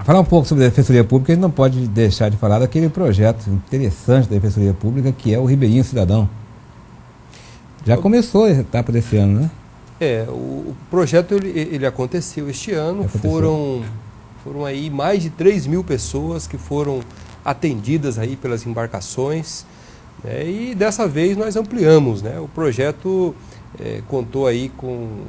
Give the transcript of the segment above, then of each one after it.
Falar um pouco sobre a Defensoria Pública, a gente não pode deixar de falar daquele projeto interessante da Defensoria Pública, que é o Ribeirinho Cidadão. Já começou a etapa desse ano, né? O projeto ele aconteceu este ano, foram aí mais de 3.000 pessoas que foram atendidas aí pelas embarcações, né? E dessa vez nós ampliamos, né? O projeto contou aí com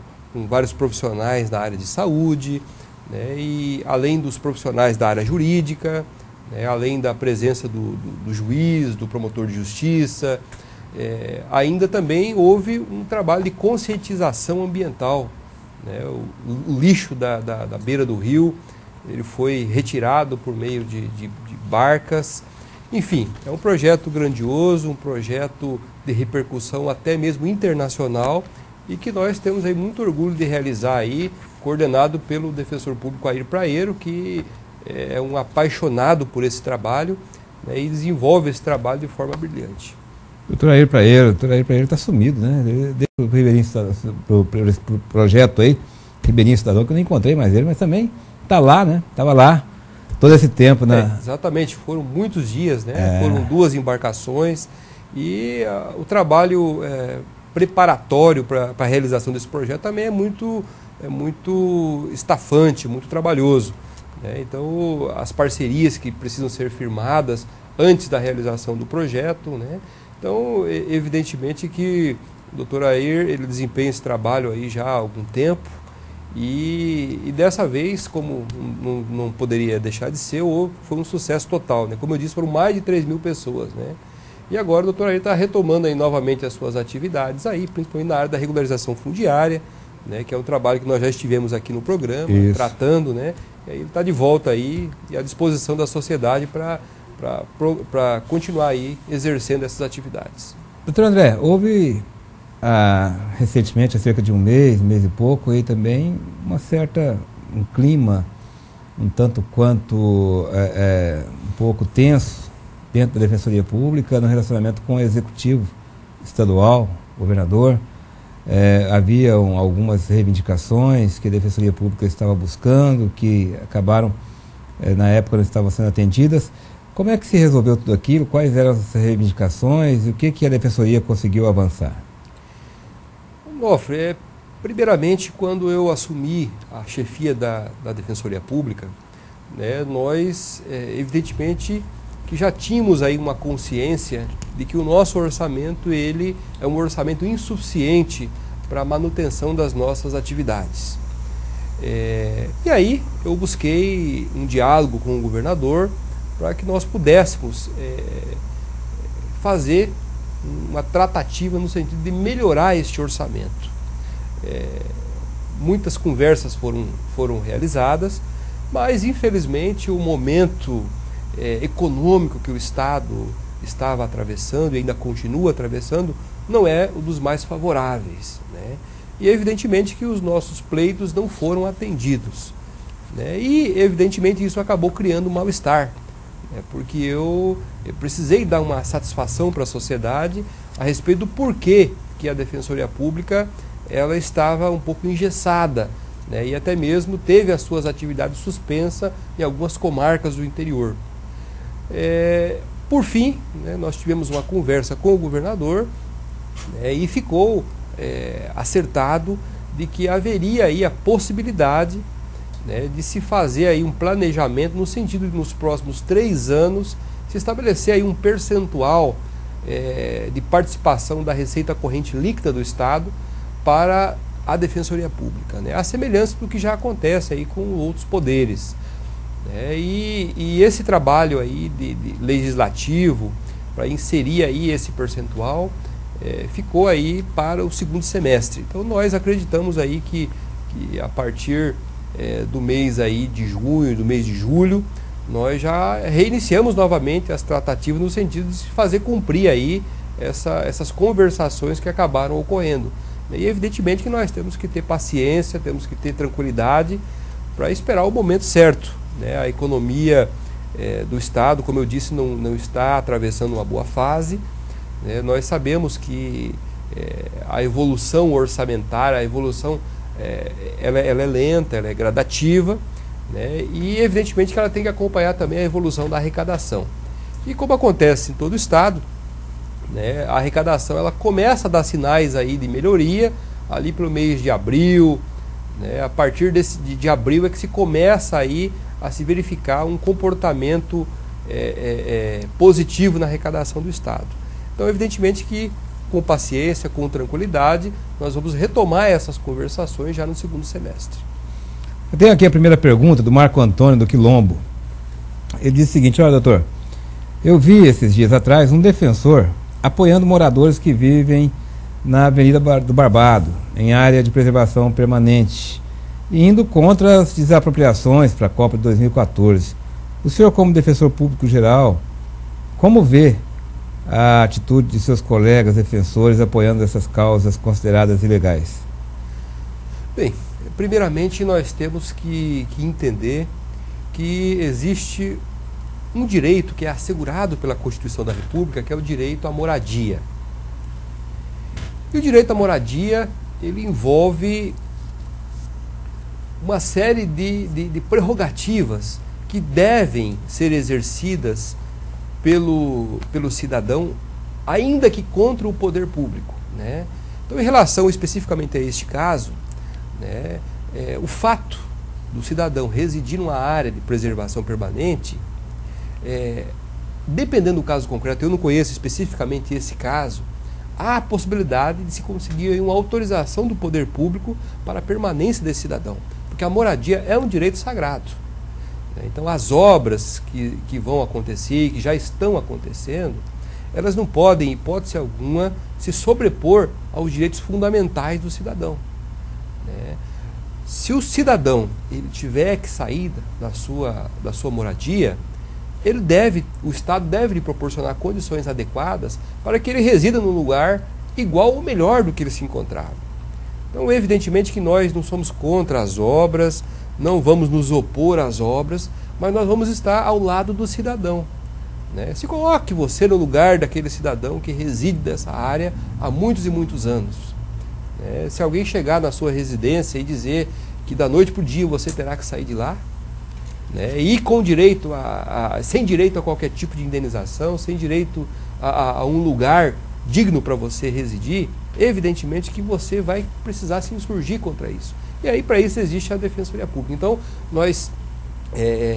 vários profissionais da área de saúde, né? E além dos profissionais da área jurídica, né? Além da presença do juiz, do promotor de justiça, ainda também houve um trabalho de conscientização ambiental, né? O lixo da beira do rio, ele foi retirado por meio de barcas. Enfim, é um projeto grandioso, um projeto de repercussão até mesmo internacional e que nós temos aí muito orgulho de realizar aí, coordenado pelo defensor público Air Praeiro, que é um apaixonado por esse trabalho, né, e desenvolve esse trabalho de forma brilhante. Doutor Air Praeiro está sumido, né? Deu o Ribeirinho pro projeto aí, Ribeirinho Cidadão, que eu não encontrei mais ele, mas também está lá, né? Estava lá todo esse tempo, né? Exatamente, foram muitos dias, né? Foram 2 embarcações e o trabalho preparatório para a realização desse projeto também é muito estafante, muito trabalhoso, né? Então, as parcerias que precisam ser firmadas antes da realização do projeto, né? Então, evidentemente que o Dr. Air, ele desempenha esse trabalho aí já há algum tempo e dessa vez, como não poderia deixar de ser, foi um sucesso total, né? Como eu disse, foram mais de 3.000 pessoas, né? E agora o Dr. Air está retomando aí novamente as suas atividades aí, principalmente na área da regularização fundiária, né? Que é um trabalho que nós já estivemos aqui no programa, tratando, né? E aí ele está de volta aí e à disposição da sociedade para continuar aí exercendo essas atividades. Doutor André, houve recentemente, há cerca de um mês e pouco, aí também um clima um tanto quanto um pouco tenso dentro da Defensoria Pública no relacionamento com o Executivo Estadual, governador. Haviam algumas reivindicações que a Defensoria Pública estava buscando, que acabaram, na época, não estavam sendo atendidas. Como é que se resolveu tudo aquilo? Quais eram as reivindicações e o que a Defensoria conseguiu avançar? Nofre, primeiramente, quando eu assumi a chefia da Defensoria Pública, né, nós, evidentemente, que já tínhamos aí uma consciência de que o nosso orçamento ele é um orçamento insuficiente para a manutenção das nossas atividades. E aí eu busquei um diálogo com o governador para que nós pudéssemos fazer uma tratativa no sentido de melhorar este orçamento. Muitas conversas foram realizadas, mas infelizmente o momento econômico que o Estado estava atravessando e ainda continua atravessando não é o dos mais favoráveis, né? E evidentemente que os nossos pleitos não foram atendidos, né? E evidentemente isso acabou criando um mal-estar, porque eu precisei dar uma satisfação para a sociedade a respeito do porquê que a Defensoria Pública ela estava um pouco engessada, né? E até mesmo teve as suas atividades suspensas em algumas comarcas do interior. Por fim, né, nós tivemos uma conversa com o governador, né, e ficou acertado de que haveria aí a possibilidade, né, de se fazer aí um planejamento no sentido de nos próximos 3 anos se estabelecer aí um percentual de participação da receita corrente líquida do Estado para a Defensoria Pública, né, a semelhança do que já acontece aí com outros poderes. E esse trabalho aí de legislativo para inserir aí esse percentual ficou aí para o 2º semestre. Então nós acreditamos aí que a partir do mês aí de junho, do mês de julho, nós já reiniciamos novamente as tratativas no sentido de fazer cumprir aí essas conversações que acabaram ocorrendo. E evidentemente que nós temos que ter paciência, temos que ter tranquilidade para esperar o momento certo, né? A economia do Estado, como eu disse, não está atravessando uma boa fase, né? Nós sabemos que a evolução orçamentária, a evolução ela é lenta, ela é gradativa, né? E evidentemente que ela tem que acompanhar também a evolução da arrecadação. E como acontece em todo o estado, né, a arrecadação ela começa a dar sinais aí de melhoria ali pelo mês de abril, né? A partir de abril é que se começa aí a se verificar um comportamento positivo na arrecadação do estado. Então evidentemente que com paciência, com tranquilidade, nós vamos retomar essas conversações já no segundo semestre. Eu tenho aqui a primeira pergunta do Marco Antônio do Quilombo. Ele diz o seguinte: olha, doutor, eu vi esses dias atrás um defensor apoiando moradores que vivem na Avenida do Barbado, em área de preservação permanente, e indo contra as desapropriações para a Copa de 2014. O senhor, como defensor público geral, como vê a atitude de seus colegas defensores apoiando essas causas consideradas ilegais? Bem, primeiramente nós temos que entender que existe um direito que é assegurado pela Constituição da República, que é o direito à moradia. E o direito à moradia, ele envolve uma série de prerrogativas que devem ser exercidas pelo cidadão, ainda que contra o poder público, né? Então, em relação especificamente a este caso, né, o fato do cidadão residir numa área de preservação permanente, dependendo do caso concreto, eu não conheço especificamente esse caso, há a possibilidade de se conseguir uma autorização do poder público para a permanência desse cidadão, porque a moradia é um direito sagrado. Então as obras que vão acontecer, que já estão acontecendo, elas não podem, em hipótese alguma, se sobrepor aos direitos fundamentais do cidadão. Se o cidadão ele tiver que sair da sua moradia, o Estado deve lhe proporcionar condições adequadas para que ele resida num lugar igual ou melhor do que ele se encontrava. Então, evidentemente que nós não somos contra as obras, não vamos nos opor às obras, mas nós vamos estar ao lado do cidadão, né? Se coloque você no lugar daquele cidadão que reside nessa área há muitos e muitos anos. Se alguém chegar na sua residência e dizer que da noite para o dia você terá que sair de lá, né, e com direito sem direito a qualquer tipo de indenização, sem direito a um lugar digno para você residir, evidentemente que você vai precisar se insurgir contra isso. E aí para isso existe a Defensoria Pública. Então nós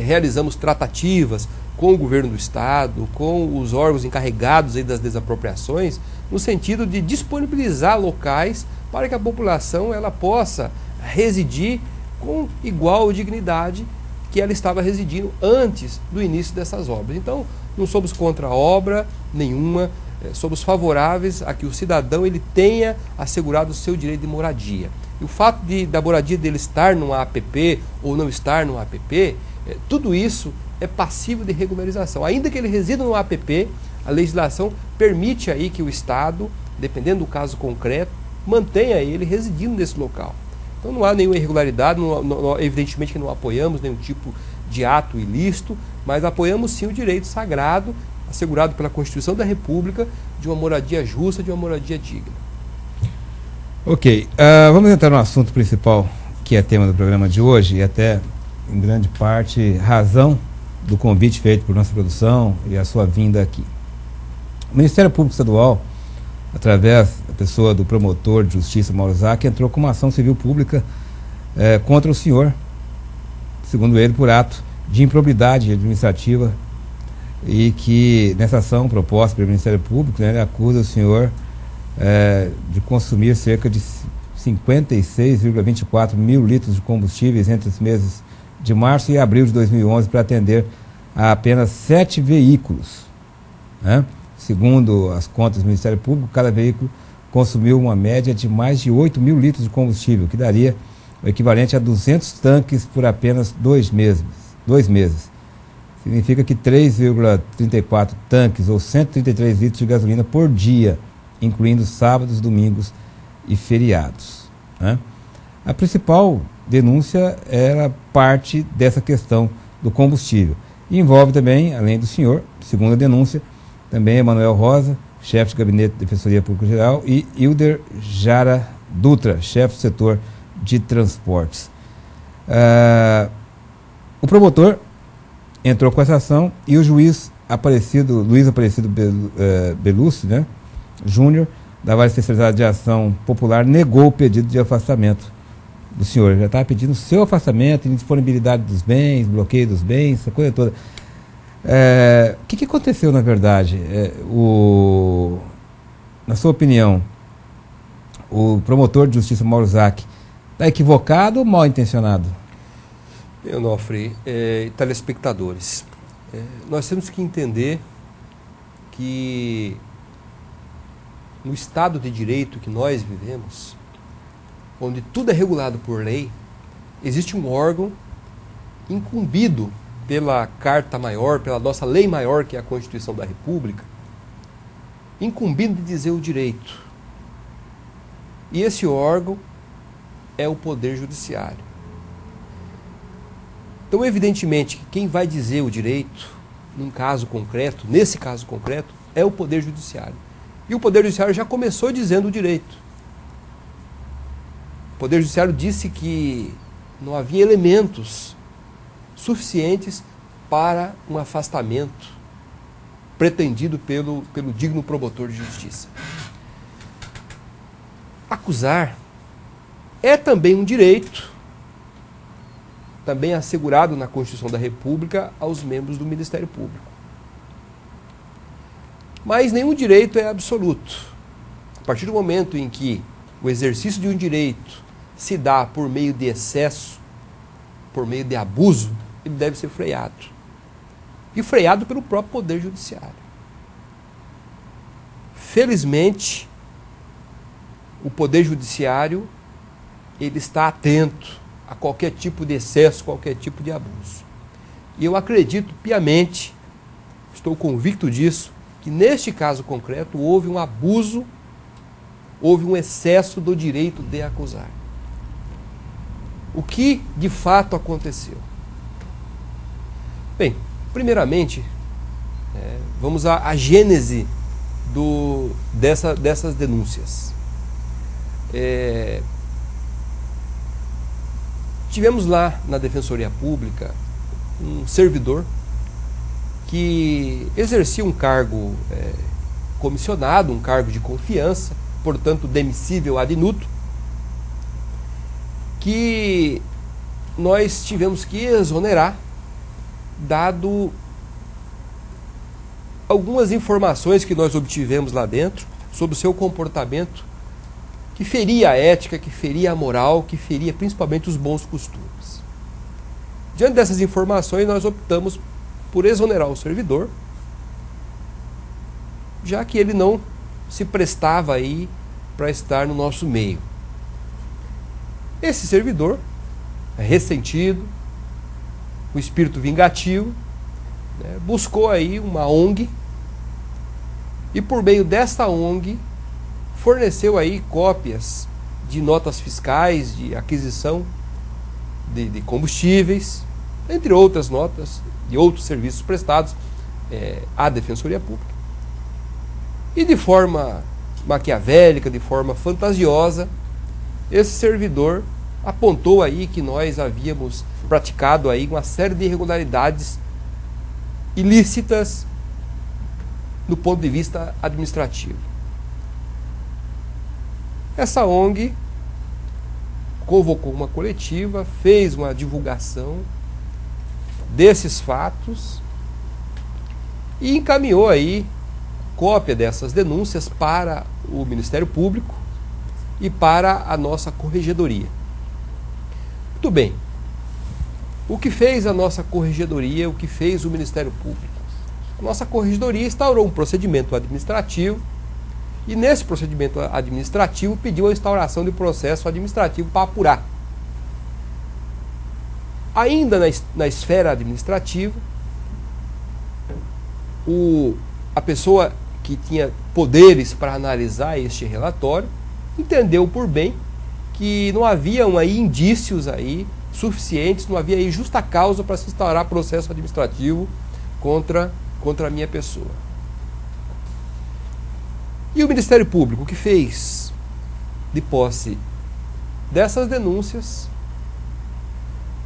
realizamos tratativas com o governo do Estado, com os órgãos encarregados aí das desapropriações, no sentido de disponibilizar locais para que a população ela possa residir com igual dignidade que ela estava residindo antes do início dessas obras. Então, não somos contra a obra nenhuma, somos favoráveis a que o cidadão ele tenha assegurado o seu direito de moradia. E o fato da moradia dele estar numa APP ou não estar numa APP, tudo isso é passível de regularização. Ainda que ele resida numa APP, a legislação permite aí que o Estado, dependendo do caso concreto, mantenha ele residindo nesse local. Então não há nenhuma irregularidade, evidentemente que não apoiamos nenhum tipo de ato ilícito, mas apoiamos sim o direito sagrado, assegurado pela Constituição da República, de uma moradia justa, de uma moradia digna. Ok, vamos entrar no assunto principal, que é tema do programa de hoje, e até, em grande parte, razão do convite feito por nossa produção e a sua vinda aqui. O Ministério Público Estadual, através da pessoa do promotor de justiça Mauro Zac, entrou com uma ação civil pública contra o senhor, segundo ele, por ato de improbidade administrativa, e que nessa ação proposta pelo Ministério Público, né, ele acusa o senhor de consumir cerca de 56,24 mil litros de combustíveis entre os meses de março e abril de 2011 para atender a apenas 7 veículos, né? Segundo as contas do Ministério Público, cada veículo consumiu uma média de mais de 8 mil litros de combustível, que daria o equivalente a 200 tanques por apenas 2 meses. Significa que 3,34 tanques ou 133 litros de gasolina por dia, incluindo sábados, domingos e feriados, né? A principal denúncia era parte dessa questão do combustível. E envolve também, além do senhor, segundo a denúncia, também Emanuel Rosa, chefe de gabinete da Defensoria Pública Geral, e Hilder Jara Dutra, chefe do setor de transportes. O promotor entrou com essa ação e o juiz Luiz Aparecido Belucci, né, Júnior, da Vara Especializada de Ação Popular, negou o pedido de afastamento do senhor. Já estava pedindo seu afastamento, indisponibilidade dos bens, bloqueio dos bens, essa coisa toda. O que aconteceu, na verdade? Na sua opinião, o promotor de justiça Mauro Zac está equivocado ou mal intencionado? Onofre, telespectadores, nós temos que entender que no Estado de Direito que nós vivemos, onde tudo é regulado por lei, existe um órgão incumbido pela Carta Maior, pela nossa lei maior, que é a Constituição da República, incumbido de dizer o direito. E esse órgão é o Poder Judiciário. Então, evidentemente, que quem vai dizer o direito, nesse caso concreto, é o Poder Judiciário. E o Poder Judiciário já começou dizendo o direito. O Poder Judiciário disse que não havia elementos suficientes para um afastamento pretendido pelo digno promotor de justiça. Acusar é também um direito, também assegurado na Constituição da República aos membros do Ministério Público. Mas nenhum direito é absoluto. A partir do momento em que o exercício de um direito se dá por meio de excesso, por meio de abuso, ele deve ser freado. E freado pelo próprio Poder Judiciário. Felizmente, o Poder Judiciário ele está atento a qualquer tipo de excesso, qualquer tipo de abuso. E eu acredito piamente, estou convicto disso, que neste caso concreto houve um abuso, houve um excesso do direito de acusar. O que de fato aconteceu? Bem, primeiramente, vamos à gênese dessas denúncias. Tivemos lá na Defensoria Pública um servidor que exercia um cargo comissionado, um cargo de confiança, portanto demissível ad nutum, que nós tivemos que exonerar, dado algumas informações que nós obtivemos lá dentro sobre o seu comportamento, que feria a ética, que feria a moral, que feria principalmente os bons costumes. Diante dessas informações, nós optamos por exonerar o servidor, já que ele não se prestava aí para estar no nosso meio. Esse servidor, ressentido, com espírito vingativo, buscou aí uma ONG e por meio desta ONG forneceu aí cópias de notas fiscais, de aquisição de combustíveis, entre outras notas de outros serviços prestados à Defensoria Pública. E de forma maquiavélica, de forma fantasiosa, esse servidor apontou aí que nós havíamos praticado aí uma série de irregularidades ilícitas do ponto de vista administrativo. Essa ONG convocou uma coletiva, fez uma divulgação desses fatos e encaminhou aí cópia dessas denúncias para o Ministério Público e para a nossa corregedoria. Muito bem. O que fez a nossa corregedoria, o que fez o Ministério Público? A nossa corregedoria instaurou um procedimento administrativo e nesse procedimento administrativo pediu a instauração de processo administrativo para apurar. Ainda na esfera administrativa, a pessoa que tinha poderes para analisar este relatório entendeu por bem que não haviam aí indícios aí suficientes, não havia aí justa causa para se instaurar processo administrativo contra a minha pessoa. E o Ministério Público, o que fez de posse dessas denúncias,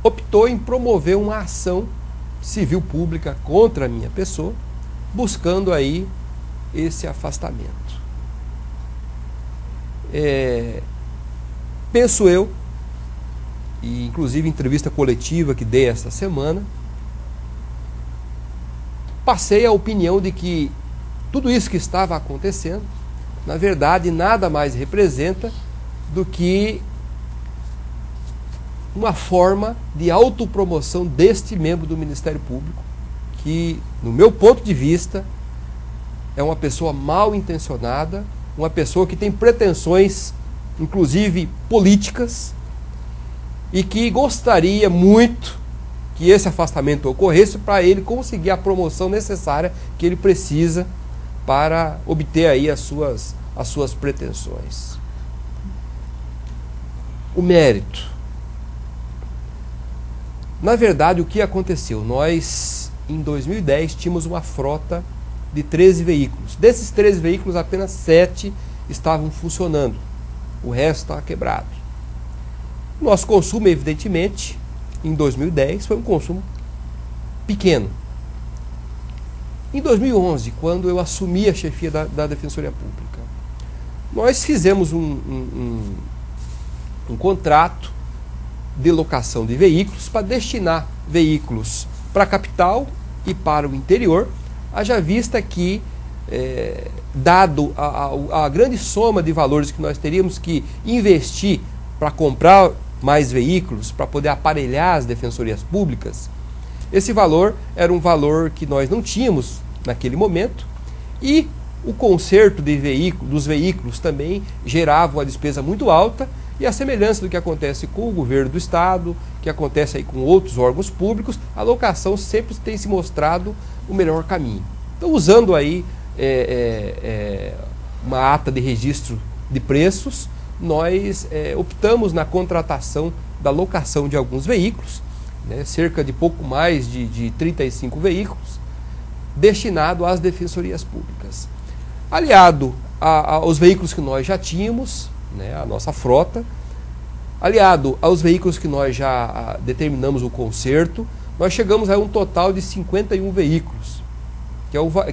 optou em promover uma ação civil pública contra a minha pessoa, buscando aí esse afastamento. Penso eu, e inclusive em entrevista coletiva que dei esta semana, passei a opinião de que tudo isso que estava acontecendo, na verdade, nada mais representa do que uma forma de autopromoção deste membro do Ministério Público, que, no meu ponto de vista, é uma pessoa mal intencionada, uma pessoa que tem pretensões, inclusive políticas, e que gostaria muito que esse afastamento ocorresse para ele conseguir a promoção necessária que ele precisa para obter aí as suas pretensões. O mérito. Na verdade, o que aconteceu? Nós, em 2010, tínhamos uma frota de 13 veículos. Desses 13 veículos, apenas 7 estavam funcionando. O resto estava quebrado. Nosso consumo, evidentemente, em 2010, foi um consumo pequeno. Em 2011, quando eu assumi a chefia da Defensoria Pública, nós fizemos um contrato de locação de veículos para destinar veículos para a capital e para o interior, haja vista que, dado a grande soma de valores que nós teríamos que investir para comprar mais veículos, para poder aparelhar as defensorias públicas, esse valor era um valor que nós não tínhamos naquele momento, e o conserto dos veículos também gerava uma despesa muito alta, e a semelhança do que acontece com o governo do Estado, que acontece aí com outros órgãos públicos, a locação sempre tem se mostrado o melhor caminho. Então, usando aí uma ata de registro de preços, nós optamos na contratação da locação de alguns veículos, né, cerca de pouco mais de 35 veículos, destinado às defensorias públicas. Aliado aos veículos que nós já tínhamos, né, a nossa frota, aliado aos veículos que nós já determinamos o conserto, nós chegamos a um total de 51 veículos,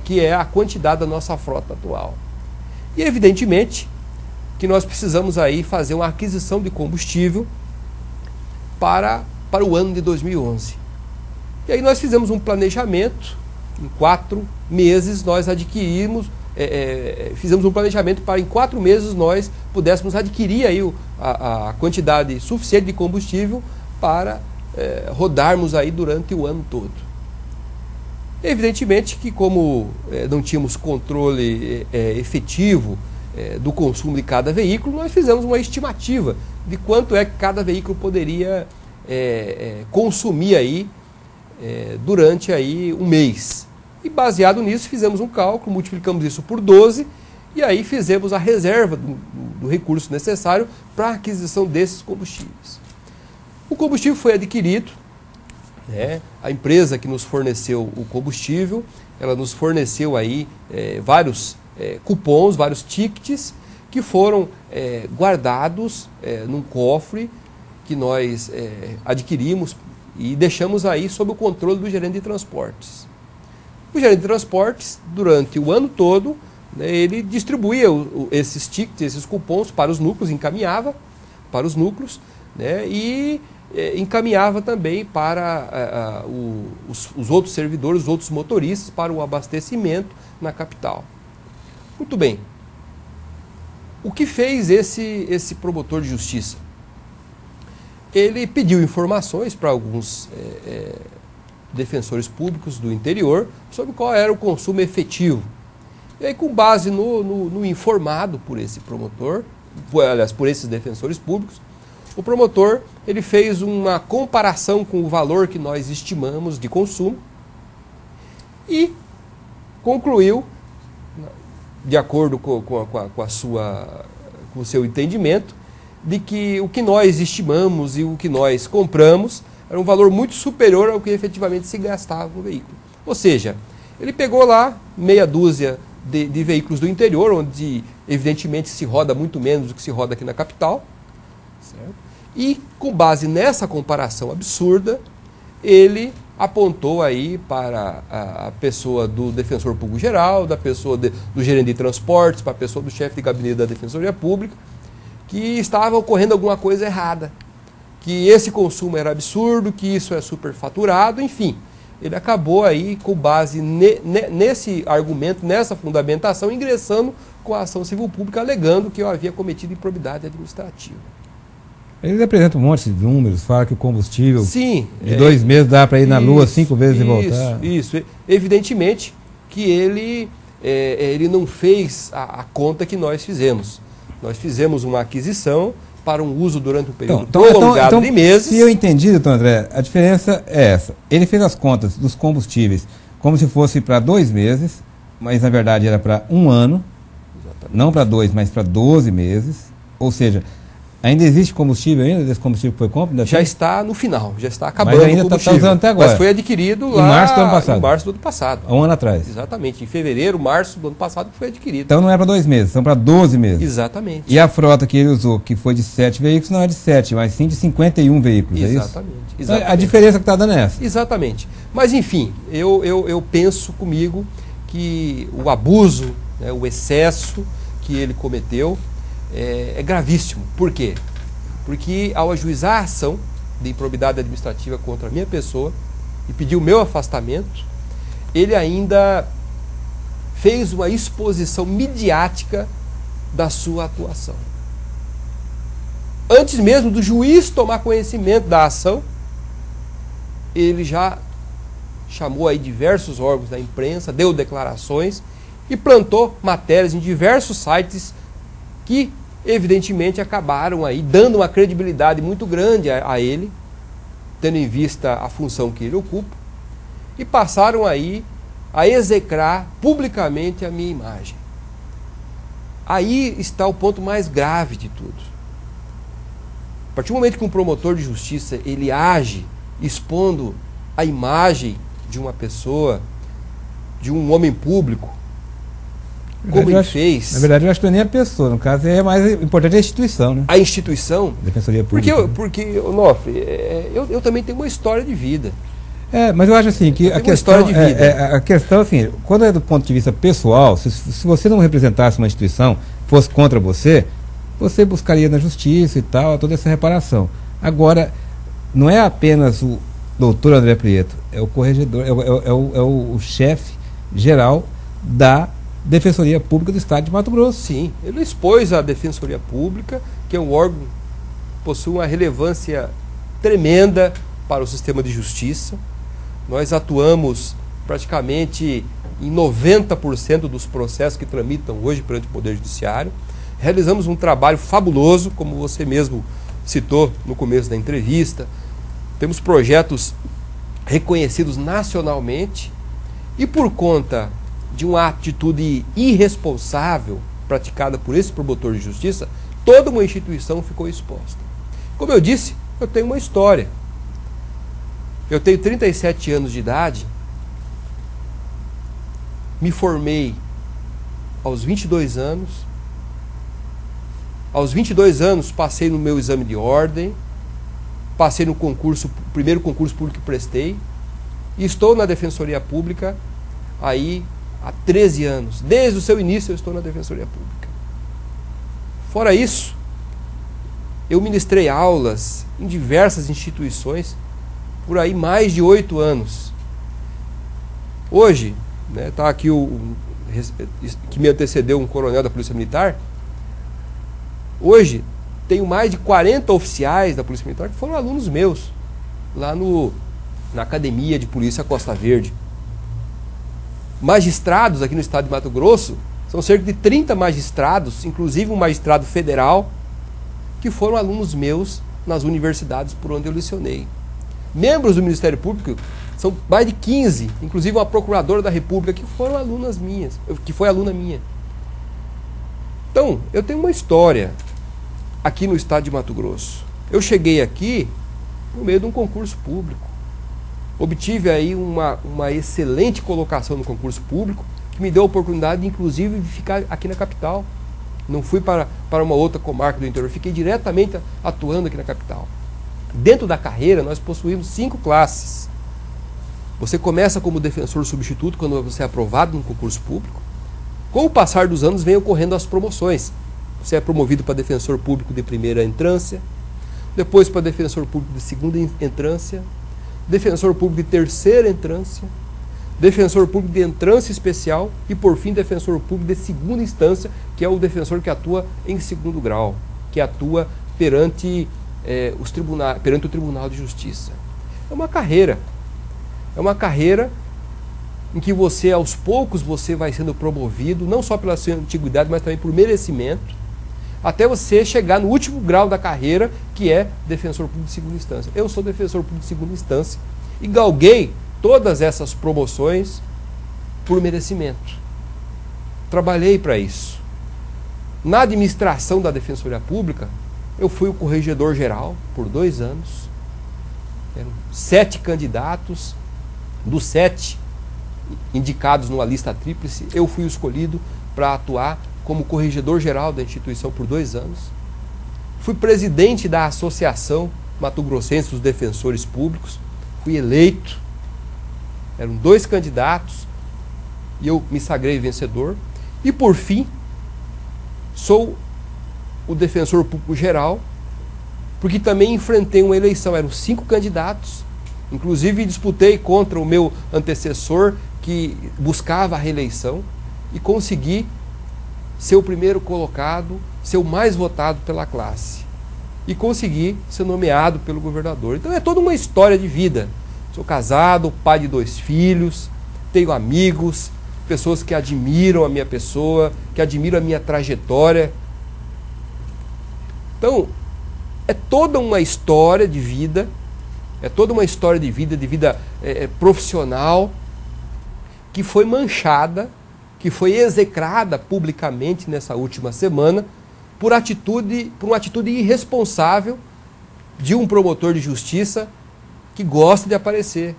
que é a quantidade da nossa frota atual. E evidentemente que nós precisamos aí fazer uma aquisição de combustível para o ano de 2011. E aí nós fizemos um planejamento, em 4 meses nós fizemos um planejamento para em 4 meses nós pudéssemos adquirir aí a quantidade suficiente de combustível para rodarmos aí durante o ano todo. Evidentemente que, como não tínhamos controle efetivo do consumo de cada veículo, nós fizemos uma estimativa de quanto é que cada veículo poderia consumir aí durante aí um mês. E baseado nisso fizemos um cálculo, multiplicamos isso por 12 e aí fizemos a reserva do recurso necessário para a aquisição desses combustíveis. O combustível foi adquirido, né? A empresa que nos forneceu o combustível, ela nos forneceu aí vários cupons, vários tickets que foram guardados num cofre que nós adquirimos e deixamos aí sob o controle do gerente de transportes. O gerente de transportes, durante o ano todo, né, ele distribuía esses tickets, esses cupons para os núcleos, encaminhava para os núcleos, né, e encaminhava também para os outros servidores, os outros motoristas, para o abastecimento na capital. Muito bem. O que fez esse promotor de justiça? Ele pediu informações para alguns defensores públicos do interior sobre qual era o consumo efetivo. E aí, com base no informado por esse promotor, aliás, por esses defensores públicos, o promotor ele fez uma comparação com o valor que nós estimamos de consumo e concluiu, de acordo com o seu entendimento, de que o que nós estimamos e o que nós compramos era um valor muito superior ao que efetivamente se gastava no veículo. Ou seja, ele pegou lá meia dúzia de veículos do interior, onde evidentemente se roda muito menos do que se roda aqui na capital, certo? E, com base nessa comparação absurda, ele apontou aí para a pessoa do defensor público geral, da pessoa do gerente de transportes, para a pessoa do chefe de gabinete da Defensoria Pública, que estava ocorrendo alguma coisa errada, que esse consumo era absurdo, que isso é superfaturado, enfim. Ele acabou aí, com base nesse argumento, nessa fundamentação, ingressando com a ação civil pública, alegando que eu havia cometido improbidade administrativa. Eles apresentam um monte de números, falam que o combustível Sim, de 2 meses dá para ir na Lua 5 vezes e voltar. Isso. Evidentemente que ele não fez a conta que nós fizemos. Nós fizemos uma aquisição para um uso durante um período prolongado de meses. Se eu entendi, doutor André, a diferença é essa. Ele fez as contas dos combustíveis como se fosse para 2 meses, mas na verdade era para 1 ano, exatamente. Não para 2, mas para 12 meses. Ou seja, ainda existe combustível ainda, desse combustível que foi comprado? Já está no final, já está acabando mas ainda o combustível. Está usando até agora. Mas foi adquirido lá em março do ano passado. Em março do ano passado. Há 1 ano atrás. Exatamente, em fevereiro, março do ano passado que foi adquirido. Então não é para 2 meses, são para 12 meses. Exatamente. E a frota que ele usou, que foi de 7 veículos, não é de 7, mas sim de 51 veículos, exatamente, é isso? Exatamente. A diferença que está dando é essa. Exatamente. Mas enfim, eu penso comigo que o abuso, né, o excesso que ele cometeu é gravíssimo. Por quê? Porque ao ajuizar a ação de improbidade administrativa contra a minha pessoa e pedir o meu afastamento, ele ainda fez uma exposição midiática da sua atuação. Antes mesmo do juiz tomar conhecimento da ação, ele já chamou aí diversos órgãos da imprensa, deu declarações e plantou matérias em diversos sites que evidentemente acabaram aí dando uma credibilidade muito grande a ele, tendo em vista a função que ele ocupa, e passaram aí a execrar publicamente a minha imagem. Aí está o ponto mais grave de tudo. A partir do momento que um promotor de justiça ele age expondo a imagem de uma pessoa, de um homem público, como ele fez... Na verdade, eu acho que não é nem a pessoa, no caso é mais importante a instituição, né? A instituição... Defensoria Pública. Porque Onofre, eu também tenho uma história de vida. Mas eu acho assim, que a questão, assim, quando é do ponto de vista pessoal, se você não representasse uma instituição, fosse contra você, você buscaria na justiça e tal, toda essa reparação. Agora, não é apenas o doutor André Prieto, é o corregedor, é o chefe geral da Defensoria Pública do Estado de Mato Grosso. Sim, ele expôs a Defensoria Pública, que é um órgão que possui uma relevância tremenda para o sistema de justiça. Nós atuamos praticamente em 90% dos processos que tramitam hoje perante o Poder Judiciário. Realizamos um trabalho fabuloso, como você mesmo citou no começo da entrevista. Temos projetos reconhecidos nacionalmente e por conta de uma atitude irresponsável praticada por esse promotor de justiça, toda uma instituição ficou exposta. Como eu disse, eu tenho uma história. Eu tenho 37 anos de idade, me formei aos 22 anos. Aos 22 anos passei no meu exame de ordem, passei no primeiro concurso público que prestei, e estou na Defensoria Pública aí há 13 anos. Desde o seu início eu estou na Defensoria Pública. Fora isso, eu ministrei aulas em diversas instituições por aí mais de 8 anos. Hoje, está aqui que me antecedeu, um coronel da Polícia Militar. Hoje, tenho mais de 40 oficiais da Polícia Militar que foram alunos meus, lá na Academia de Polícia Costa Verde. Magistrados aqui no estado de Mato Grosso, são cerca de 30 magistrados, inclusive um magistrado federal, que foram alunos meus nas universidades por onde eu lecionei. Membros do Ministério Público, são mais de 15, inclusive uma procuradora da República, que foram alunas minhas, que foi aluna minha. Então, eu tenho uma história aqui no estado de Mato Grosso. Eu cheguei aqui no meio de um concurso público. Obtive aí uma excelente colocação no concurso público, que me deu a oportunidade, inclusive, de ficar aqui na capital. Não fui para uma outra comarca do interior, fiquei diretamente atuando aqui na capital. Dentro da carreira, nós possuímos 5 classes. Você começa como defensor substituto quando você é aprovado num concurso público. Com o passar dos anos, vem ocorrendo as promoções. Você é promovido para defensor público de primeira entrância, depois para defensor público de segunda entrância, defensor público de terceira entrância, defensor público de entrância especial e, por fim, defensor público de segunda instância, que é o defensor que atua em segundo grau, que atua perante, perante o Tribunal de Justiça. É uma carreira em que você, aos poucos, você vai sendo promovido, não só pela sua antiguidade, mas também por merecimento, até você chegar no último grau da carreira, que é defensor público de segunda instância. Eu sou defensor público de segunda instância e galguei todas essas promoções por merecimento. Trabalhei para isso. Na administração da Defensoria Pública, eu fui o corregedor geral por 2 anos. Eram 7 candidatos, dos 7 indicados numa lista tríplice, eu fui o escolhido para atuar como corregedor geral da instituição por 2 anos. Fui presidente da Associação Mato Grossense dos Defensores Públicos, fui eleito. Eram 2 candidatos e eu me sagrei vencedor. E, por fim, sou o defensor público geral, porque também enfrentei uma eleição. Eram 5 candidatos, inclusive disputei contra o meu antecessor, que buscava a reeleição, e consegui ser o primeiro colocado, ser o mais votado pela classe. E consegui ser nomeado pelo governador. Então é toda uma história de vida. Sou casado, pai de 2 filhos, tenho amigos, pessoas que admiram a minha pessoa, que admiram a minha trajetória. Então, é toda uma história de vida, de vida profissional, que foi manchada, que foi execrada publicamente nessa última semana por uma atitude irresponsável de um promotor de justiça que gosta de aparecer,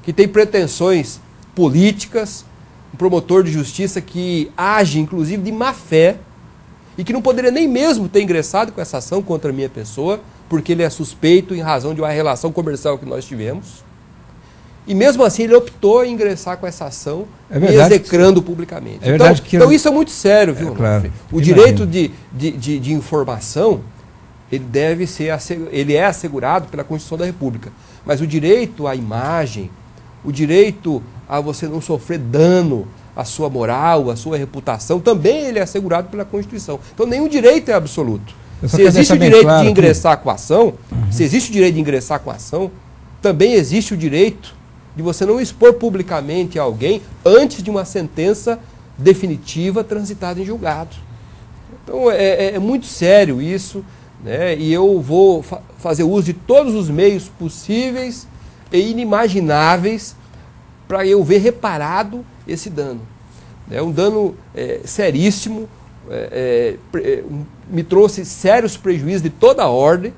que tem pretensões políticas, um promotor de justiça que age, inclusive, de má fé, e que não poderia nem mesmo ter ingressado com essa ação contra a minha pessoa, porque ele é suspeito em razão de uma relação comercial que nós tivemos. E mesmo assim ele optou em ingressar com essa ação, execrando publicamente. Então isso é muito sério, viu? Claro. O direito de informação, ele é assegurado pela Constituição da República. Mas o direito à imagem, o direito a você não sofrer dano à sua moral, à sua reputação, também ele é assegurado pela Constituição. Então nenhum direito é absoluto. Se existe o direito de ingressar com a ação, também existe o direito de você não expor publicamente alguém antes de uma sentença definitiva transitada em julgado. Então é muito sério isso, né? E eu vou fazer uso de todos os meios possíveis e inimagináveis para eu ver reparado esse dano. É um dano seríssimo, me trouxe sérios prejuízos de toda a ordem,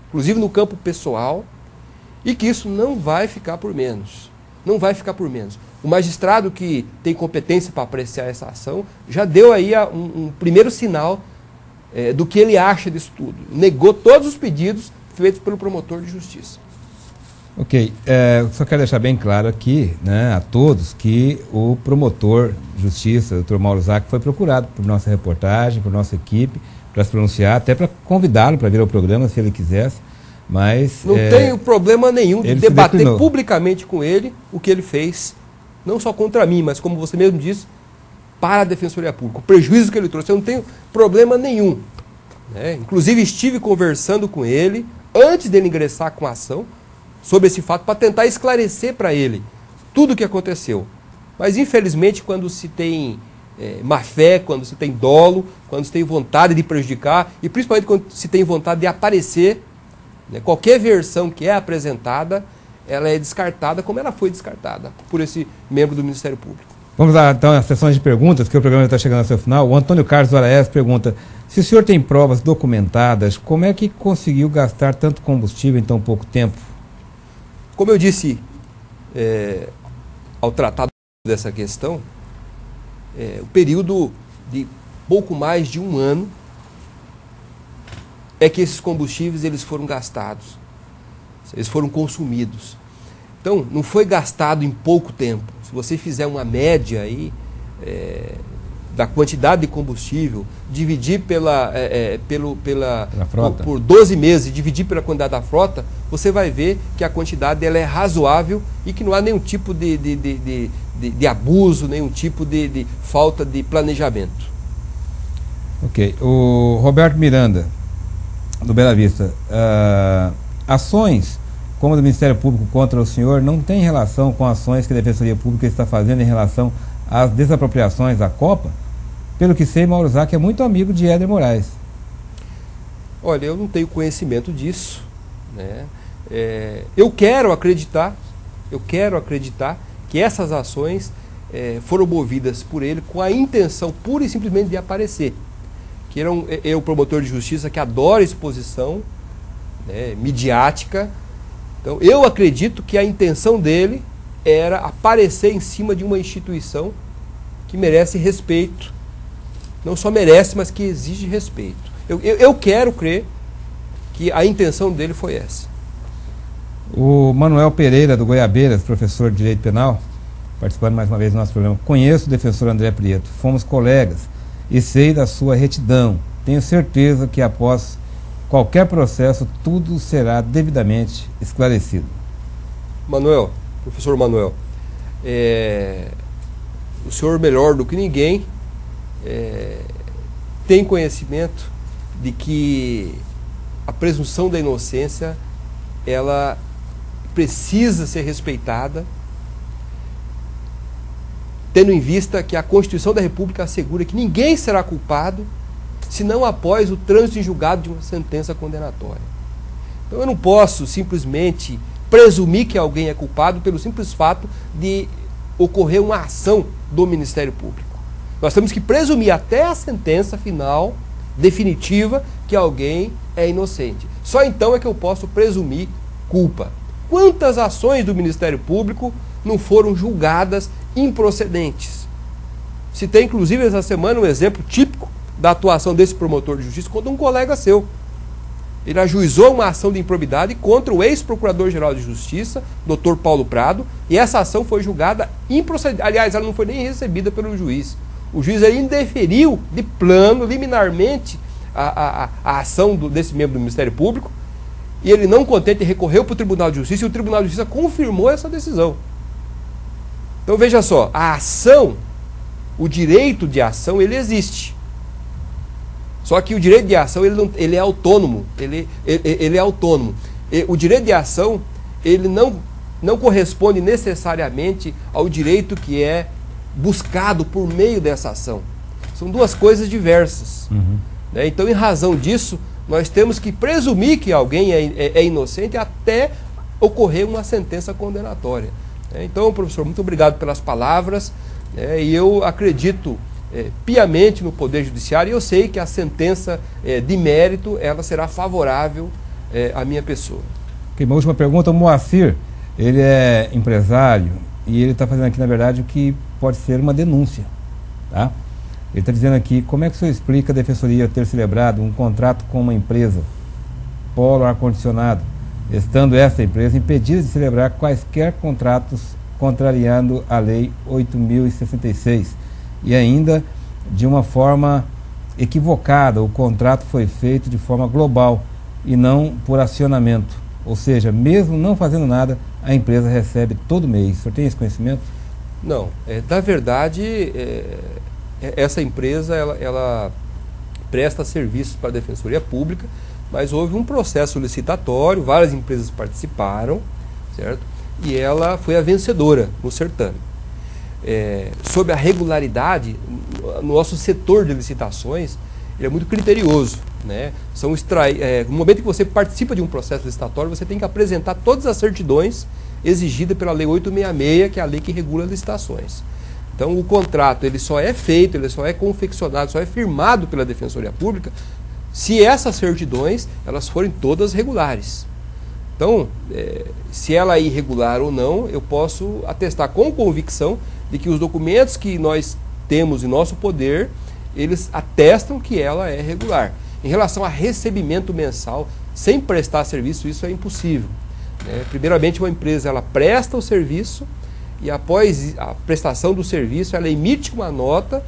inclusive no campo pessoal, e que isso não vai ficar por menos. Não vai ficar por menos. O magistrado que tem competência para apreciar essa ação já deu aí um primeiro sinal do que ele acha disso tudo. Negou todos os pedidos feitos pelo promotor de justiça. Ok. Só quero deixar bem claro aqui, né, a todos, que o promotor de justiça, o Dr. Mauro Zac, foi procurado por nossa reportagem, por nossa equipe, para se pronunciar, até para convidá-lo para vir ao programa, se ele quisesse. Mas não tenho problema nenhum de debater publicamente com ele o que ele fez, não só contra mim, mas como você mesmo disse, para a Defensoria Pública. O prejuízo que ele trouxe, eu não tenho problema nenhum. Inclusive estive conversando com ele, antes dele ingressar com a ação, sobre esse fato, para tentar esclarecer para ele tudo o que aconteceu. Mas infelizmente, quando se tem má fé, quando se tem dolo, quando se tem vontade de prejudicar, e principalmente quando se tem vontade de aparecer, qualquer versão que é apresentada, ela é descartada como ela foi descartada por esse membro do Ministério Público. Vamos lá, então, às sessões de perguntas, que o programa está chegando ao seu final. O Antônio Carlos Araes pergunta: se o senhor tem provas documentadas, como é que conseguiu gastar tanto combustível em tão pouco tempo? Como eu disse ao tratar dessa questão, o período de pouco mais de um ano, é que esses combustíveis eles foram gastados, eles foram consumidos. Então, não foi gastado em pouco tempo. Se você fizer uma média aí, da quantidade de combustível, dividir por 12 meses, dividir pela quantidade da frota, você vai ver que a quantidade ela é razoável e que não há nenhum tipo de abuso, nenhum tipo de falta de planejamento. Ok. O Roberto Miranda, do Bela Vista, ações como a do Ministério Público contra o senhor não tem relação com ações que a Defensoria Pública está fazendo em relação às desapropriações da Copa? Pelo que sei, Mauro Zac é muito amigo de Éder Moraes. Olha, eu não tenho conhecimento disso, né? Eu quero acreditar que essas ações foram movidas por ele com a intenção pura e simplesmente de aparecer. Que é um promotor de justiça que adora exposição, né, midiática. Então, eu acredito que a intenção dele era aparecer em cima de uma instituição que merece respeito. Não só merece, mas que exige respeito. Eu quero crer que a intenção dele foi essa. O Manuel Pereira, do Goiabeiras, professor de Direito Penal, participando mais uma vez do nosso programa. Conheço o defensor André Prieto, fomos colegas e sei da sua retidão. Tenho certeza que após qualquer processo, tudo será devidamente esclarecido. Manuel, professor Manuel, o senhor melhor do que ninguém tem conhecimento de que a presunção da inocência ela precisa ser respeitada, tendo em vista que a Constituição da República assegura que ninguém será culpado senão após o trânsito em julgado de uma sentença condenatória. Então eu não posso simplesmente presumir que alguém é culpado pelo simples fato de ocorrer uma ação do Ministério Público. Nós temos que presumir até a sentença final, definitiva, que alguém é inocente. Só então é que eu posso presumir culpa. Quantas ações do Ministério Público não foram julgadas improcedentes? Citei inclusive essa semana um exemplo típico da atuação desse promotor de justiça contra um colega seu. Ele ajuizou uma ação de improbidade contra o ex-procurador-geral de Justiça, Dr. Paulo Prado, e essa ação foi julgada improcedente. Aliás, ela não foi nem recebida pelo juiz. O juiz indeferiu de plano, liminarmente, a ação desse membro do Ministério Público, e ele, não contente, recorreu para o Tribunal de Justiça, e o Tribunal de Justiça confirmou essa decisão. Então veja só, a ação, o direito de ação, ele existe. Só que o direito de ação ele é autônomo. Ele é autônomo. O direito de ação ele não corresponde necessariamente ao direito que é buscado por meio dessa ação. São duas coisas diversas. Né? Então, em razão disso, nós temos que presumir que alguém é inocente até ocorrer uma sentença condenatória. Então, professor, muito obrigado pelas palavras. E eu acredito piamente no Poder Judiciário, e eu sei que a sentença de mérito ela será favorável à minha pessoa. Okay, uma última pergunta. O Moacir, ele é empresário e ele está fazendo aqui, na verdade, o que pode ser uma denúncia. Tá? Ele está dizendo aqui, como é que o senhor explica a Defensoria ter celebrado um contrato com uma empresa, Polo Ar-Condicionado, estando essa empresa impedida de celebrar quaisquer contratos contrariando a Lei 8.066, e ainda de uma forma equivocada. O contrato foi feito de forma global e não por acionamento. Ou seja, mesmo não fazendo nada, a empresa recebe todo mês. O senhor tem esse conhecimento? Não. Na verdade, essa empresa ela presta serviços para a Defensoria Pública, mas houve um processo licitatório, várias empresas participaram, certo? E ela foi a vencedora no certame. Sobre a regularidade, no nosso setor de licitações, ele é muito criterioso. Né? No momento que você participa de um processo licitatório, você tem que apresentar todas as certidões exigidas pela Lei 866, que é a lei que regula licitações. Então, o contrato ele só é feito, ele só é confeccionado, só é firmado pela Defensoria Pública se essas certidões elas forem todas regulares. Então, se ela é irregular ou não, eu posso atestar com convicção de que os documentos que nós temos em nosso poder, eles atestam que ela é regular. Em relação a recebimento mensal, sem prestar serviço, isso é impossível. Primeiramente, uma empresa ela presta o serviço e após a prestação do serviço, ela emite uma nota.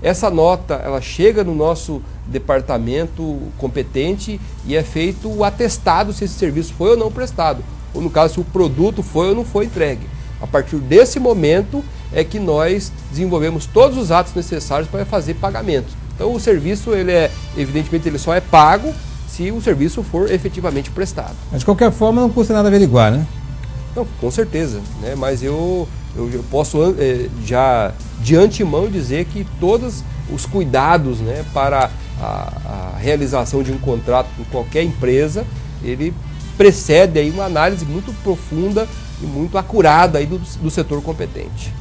Essa nota ela chega no nosso departamento competente e é feito o atestado se esse serviço foi ou não prestado, ou no caso se o produto foi ou não foi entregue. A partir desse momento é que nós desenvolvemos todos os atos necessários para fazer pagamento. Então o serviço, evidentemente, ele só é pago se o serviço for efetivamente prestado. Mas de qualquer forma não custa nada averiguar, né? Não, com certeza, né? Mas eu posso já de antemão dizer que todos os cuidados, né, para a realização de um contrato com qualquer empresa, ele precede aí uma análise muito profunda e muito acurada aí do setor competente.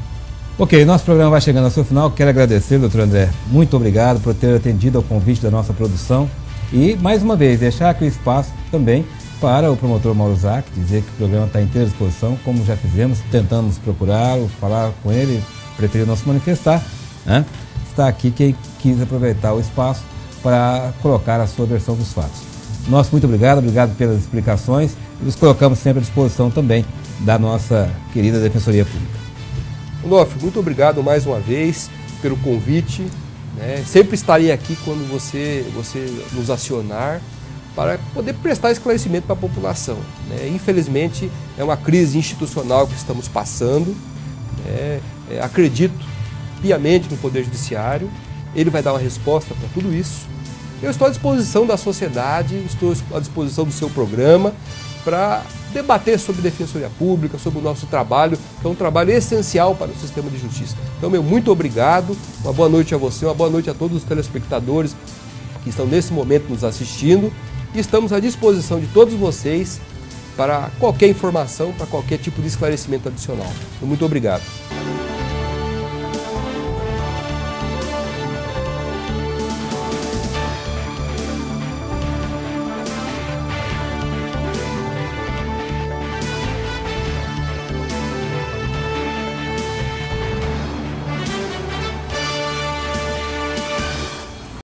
Ok, nosso programa vai chegando ao seu final. Quero agradecer, doutor André. Muito obrigado por ter atendido ao convite da nossa produção. E, mais uma vez, deixar aqui o espaço também para o promotor Mauro Zac, dizer que o programa está à inteira disposição, como já fizemos, tentamos procurá-lo, falar com ele, preferiu não se manifestar, né? Está aqui quem quis aproveitar o espaço para colocar a sua versão dos fatos. Nosso muito obrigado pelas explicações e nos colocamos sempre à disposição também da nossa querida Defensoria Pública. Onofre, muito obrigado mais uma vez pelo convite, né? Sempre estarei aqui quando você nos acionar para poder prestar esclarecimento para a população, né? Infelizmente, é uma crise institucional que estamos passando, né? Acredito piamente no Poder Judiciário, ele vai dar uma resposta para tudo isso. Eu estou à disposição da sociedade, estou à disposição do seu programa para debater sobre Defensoria Pública, sobre o nosso trabalho, que é um trabalho essencial para o sistema de justiça. Então, meu muito obrigado, uma boa noite a você, uma boa noite a todos os telespectadores que estão nesse momento nos assistindo e estamos à disposição de todos vocês para qualquer informação, para qualquer tipo de esclarecimento adicional. Muito obrigado.